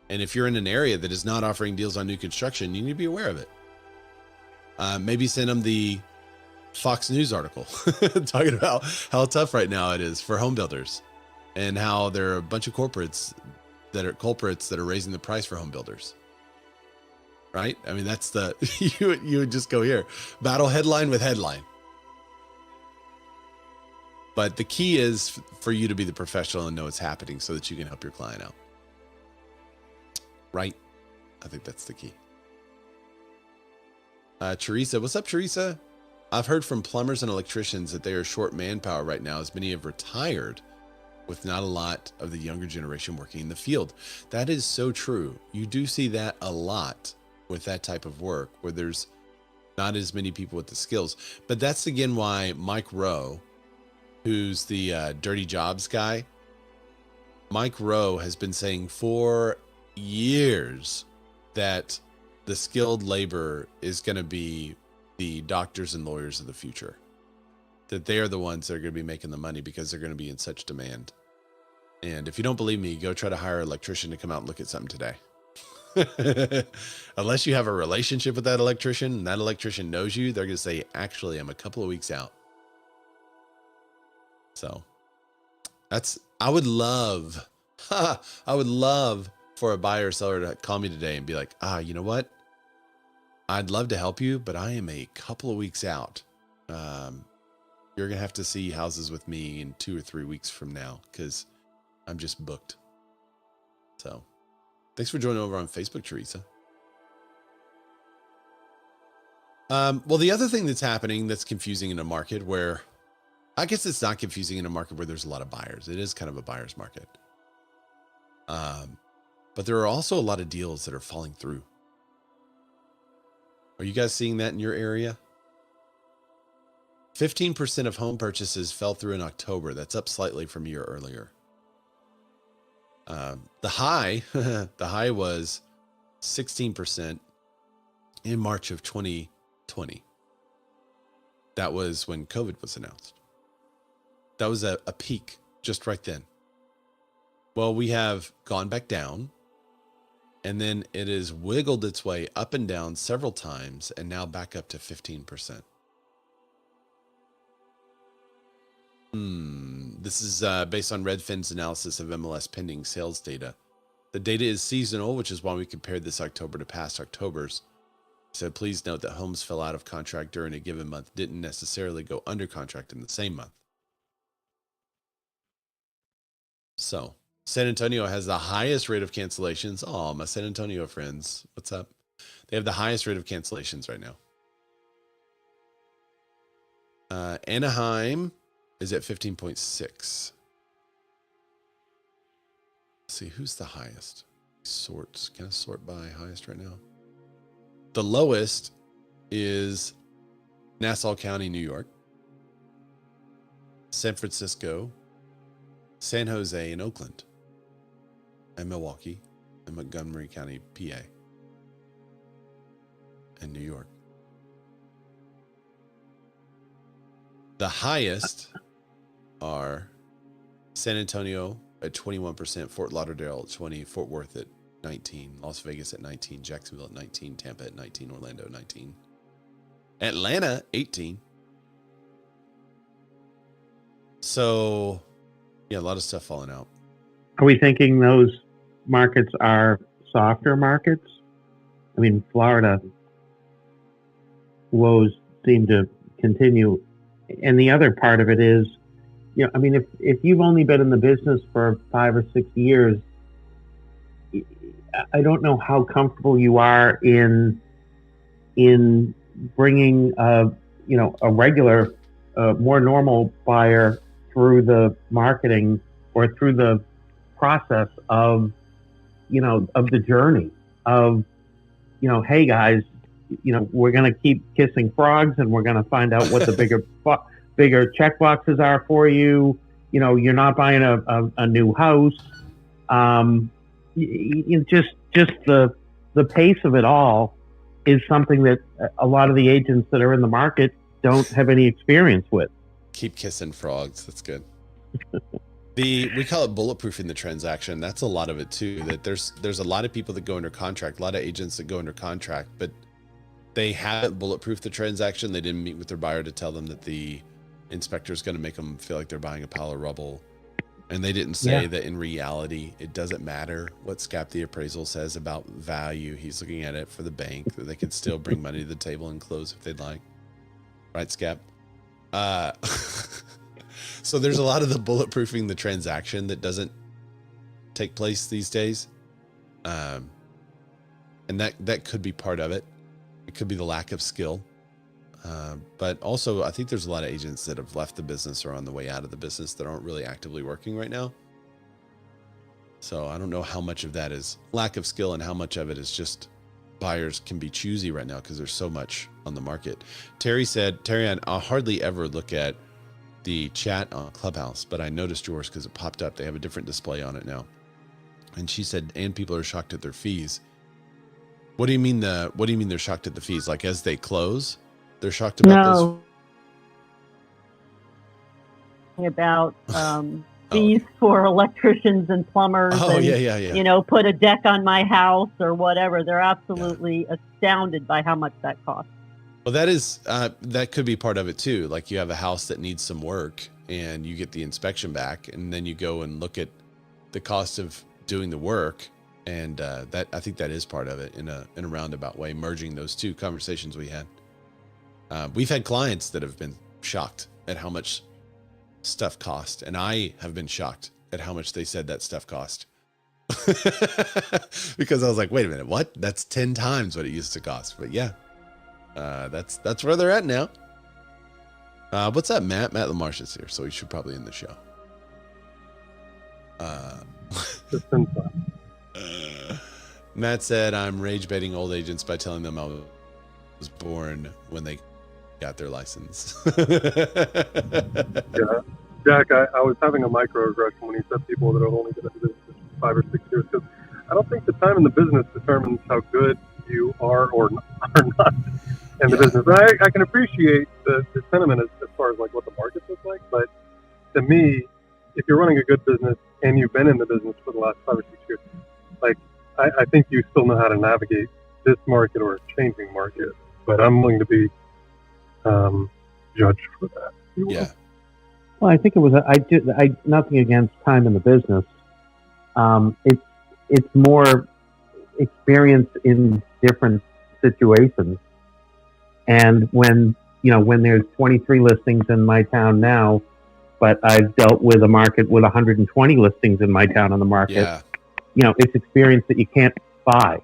And if you're in an area that is not offering deals on new construction, you need to be aware of it. Maybe send them the Fox News article talking about how tough right now it is for home builders and how there are a bunch of corporates that are culprits that are raising the price for home builders. Right? I mean, that's the, you would just go here, battle headline with headline. But the key is for you to be the professional and know what's happening so that you can help your client out. Right? I think that's the key. Teresa, what's up, Teresa? I've heard from plumbers and electricians that they are short manpower right now, as many have retired with not a lot of the younger generation working in the field. That is so true. You do see that a lot with that type of work where there's not as many people with the skills. But that's again why Mike Rowe, who's the dirty jobs guy, Mike Rowe has been saying for years that the skilled labor is going to be the doctors and lawyers of the future, that they are the ones that are going to be making the money because they're going to be in such demand. And if you don't believe me, go try to hire an electrician to come out and look at something today. Unless you have a relationship with that electrician and that electrician knows you, they're going to say, actually, I'm a couple of weeks out. So I would love for a buyer or seller to call me today and be like, you know what? I'd love to help you, but I am a couple of weeks out. You're going to have to see houses with me in 2 or 3 weeks from now because I'm just booked. So thanks for joining over on Facebook, Teresa. Well, the other thing that's happening that's confusing in a market where, I guess it's not confusing in a market where there's a lot of buyers. It is kind of a buyer's market. But there are also a lot of deals that are falling through. Are you guys seeing that in your area? 15% of home purchases fell through in October. That's up slightly from a year earlier. The high was 16% in March of 2020. That was when COVID was announced. That was a peak just right then. Well, we have gone back down, and then it has wiggled its way up and down several times, and now back up to 15%. This is based on Redfin's analysis of MLS pending sales data. The data is seasonal, which is why we compared this October to past Octobers. So please note that homes fell out of contract during a given month didn't necessarily go under contract in the same month. So San Antonio has the highest rate of cancellations. Oh, my San Antonio friends, what's up? They have the highest rate of cancellations right now. Anaheim is at 15.6. Let's see, who's the highest? Can I sort by highest right now? The lowest is Nassau County, New York, San Francisco, San Jose, and Oakland, and Milwaukee, and Montgomery County, PA, and New York. The highest are San Antonio at 21%, Fort Lauderdale at 20%, Fort Worth at 19%, Las Vegas at 19%, Jacksonville at 19%, Tampa at 19%, Orlando 19%, Atlanta 18%. So, yeah, a lot of stuff falling out. Are we thinking those markets are softer markets? I mean, Florida woes seem to continue. And the other part of it is, you know, I mean, if you've only been in the business for 5 or 6 years, I don't know how comfortable you are in bringing a regular, more normal buyer through the marketing or through the process of the journey of hey guys, we're going to keep kissing frogs, and we're going to find out what the bigger check boxes are for you. You're not buying a new house. Just the pace of it all is something that a lot of the agents that are in the market don't have any experience with. Keep kissing frogs. That's good. We call it bulletproofing the transaction. That's a lot of it too. That there's a lot of people that go under contract, a lot of agents that go under contract, but they haven't bulletproofed the transaction. They didn't meet with their buyer to tell them that the inspector is going to make them feel like they're buying a pile of rubble. And they didn't say that in reality, it doesn't matter what SCAP the appraisal says about value. He's looking at it for the bank, that they could still bring money to the table and close if they'd like. Right, SCAP? So there's a lot of the bulletproofing the transaction that doesn't take place these days. And that could be part of it. It could be the lack of skill. But also, I think there's a lot of agents that have left the business or on the way out of the business that aren't really actively working right now. So I don't know how much of that is lack of skill and how much of it is just buyers can be choosy right now because there's so much on the market. Terry said, I hardly ever look at the chat on Clubhouse, but I noticed yours because it popped up. They have a different display on it now. And she said, and people are shocked at their fees. What do you mean they're shocked at the fees? Like as they close, they're shocked about this? About fees for electricians and plumbers. And, put a deck on my house or whatever. They're absolutely astounded by how much that costs. Well, that could be part of it too. Like you have a house that needs some work and you get the inspection back, and then you go and look at the cost of doing the work. And I think that is part of it in a roundabout way, merging those two conversations we had. We've had clients that have been shocked at how much stuff cost, and I have been shocked at how much they said that stuff cost. Because I was like, wait a minute, what? That's 10 times what it used to cost. But yeah, that's where they're at now. What's up, Matt? Matt LaMarche is here, so he should probably end the show. Matt said, I'm rage baiting old agents by telling them I was born when they got their license. Jack, I was having a microaggression when he said people that have only been in business for 5 or 6 years, because I don't think the time in the business determines how good you are or are not in the business. I can appreciate the sentiment as far as like what the market looks like, but to me, if you're running a good business and you've been in the business for the last 5 or 6 years, like I think you still know how to navigate this market or a changing market. But I'm willing to be judged for that. Yeah. Well, I think it was. I nothing against time in the business. It's more experience in different situations. And when there's 23 listings in my town now, but I've dealt with a market with 120 listings in my town on the market. Yeah. It's experience that you can't buy.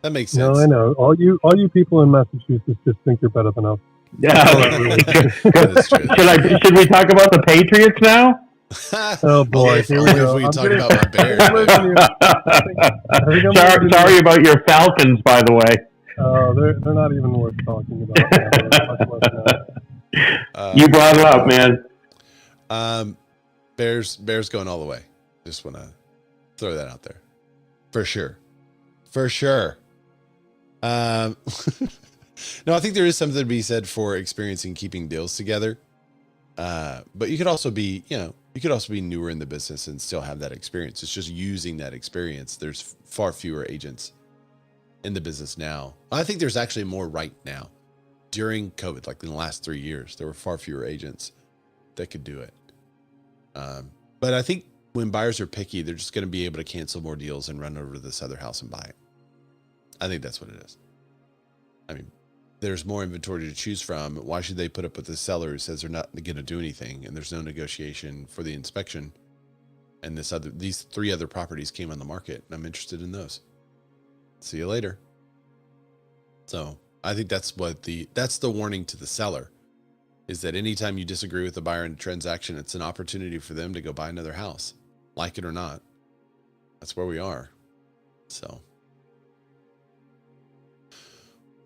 That makes sense. No, I know. All you people in Massachusetts just think you're better than us. Yeah. Should we talk about the Patriots now? Oh boy, here we go. We talk about my Bears. Sorry about your Falcons, by the way. They're not even worth talking about. You brought it up, man. Bears going all the way. Just want to throw that out there. For sure. No, I think there is something to be said for experiencing keeping deals together. But you could also be, newer in the business and still have that experience. It's just using that experience. There's far fewer agents in the business now. I think there's actually more right now. During COVID, like in the last 3 years, there were far fewer agents that could do it. But I think when buyers are picky, they're just going to be able to cancel more deals and run over to this other house and buy it. I think that's what it is. I mean, there's more inventory to choose from. Why should they put up with the seller who says they're not going to do anything and there's no negotiation for the inspection? And these 3 other properties came on the market, and I'm interested in those. See you later. So I think that's the warning to the seller, is that anytime you disagree with the buyer in a transaction, it's an opportunity for them to go buy another house, like it or not. That's where we are. So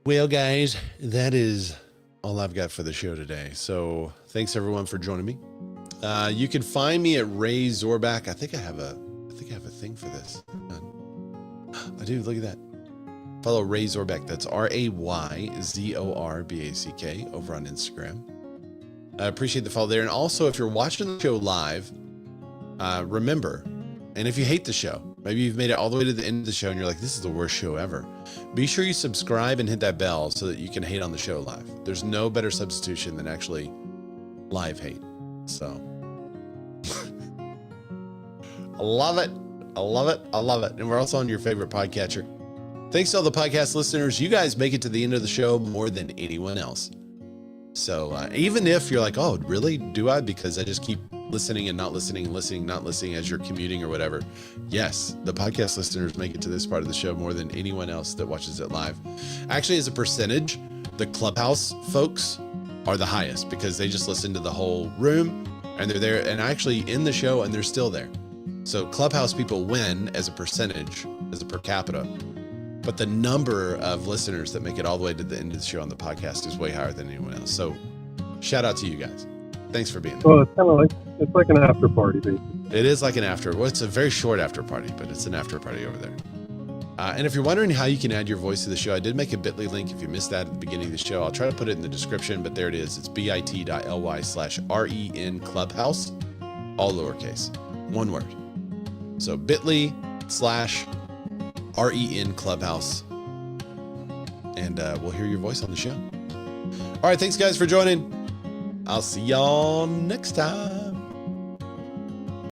Well, guys, that is all I've got for the show today. So thanks everyone for joining me. You can find me at Ray Zorback. I think I have a thing for this. I do. Look at that. Follow Ray Zorback. That's RAYZORBACK over on Instagram. I appreciate the follow there. And also, if you're watching the show live, remember, and if you hate the show, maybe you've made it all the way to the end of the show and you're like, this is the worst show ever. Be sure you subscribe and hit that bell so that you can hate on the show live. There's no better substitution than actually live hate. So I love it. I love it. I love it. And we're also on your favorite podcatcher. Thanks to all the podcast listeners. You guys make it to the end of the show more than anyone else. So even if you're like, oh, really? Do I? Because I just keep listening and not listening, listening, not listening as you're commuting or whatever. Yes, the podcast listeners make it to this part of the show more than anyone else that watches it live. Actually, as a percentage, the Clubhouse folks are the highest because they just listen to the whole room and they're there and actually in the show and they're still there. So Clubhouse people win as a percentage, as a per capita. But the number of listeners that make it all the way to the end of the show on the podcast is way higher than anyone else. So shout out to you guys. Thanks for being there. Well, it's like an after party, basically. It is like an after. Well, it's a very short after party, but it's an after party over there. And if you're wondering how you can add your voice to the show, I did make a bit.ly link. If you missed that at the beginning of the show, I'll try to put it in the description, but there it is. It's bit.ly/REN Clubhouse, all lowercase, one word. So bit.ly/REN Clubhouse. And we'll hear your voice on the show. All right. Thanks, guys, for joining. I'll see y'all next time.